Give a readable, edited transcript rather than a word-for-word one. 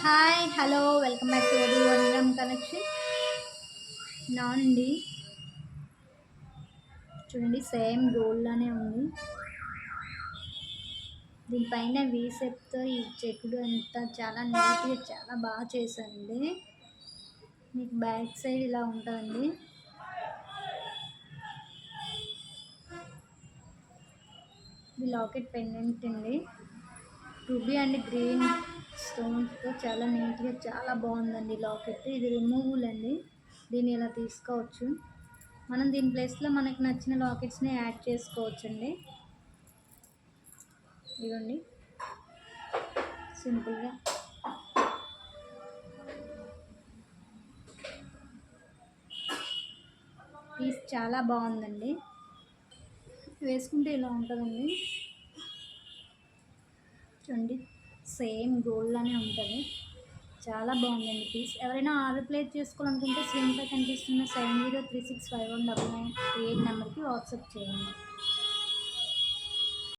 Hi hello welcome back to OD one gram collection. నానండి చూడండి, same gold లానే ఉంది. దీనిపైన వీసెప్తో ఈ చెక్కుడు అంతా చాలా నీట్గా చాలా బాగా చేశానండి. మీకు బ్యాక్ సైడ్ ఇలా ఉంటుందండి. ఇది లాకెట్ పెండెంట్ అండి. రూబీ అండ్ గ్రీన్ స్టోన్స్తో చాలా నీట్గా చాలా బాగుందండి లాకెట్. ఇది రిమూవబుల్ అండి. దీన్ని ఇలా తీసుకోవచ్చు. మనం దీని ప్లేస్లో మనకు నచ్చిన లాకెట్స్ని యాడ్ చేసుకోవచ్చు అండి. ఇదిగోండి, సింపుల్గా పీస్ చాలా బాగుందండి. వేసుకుంటే ఇలా ఉంటుందండి. చూడండి, సేమ్ గోల్డ్ లానే ఉంటుంది. చాలా బాగుందండి పీస్. ఎవరైనా ఆర్డర్ ప్లేస్ చేసుకోవాలనుకుంటే స్క్రీన్పై కనిపిస్తున్న 7036519938 నెంబర్కి వాట్సాప్ చేయండి.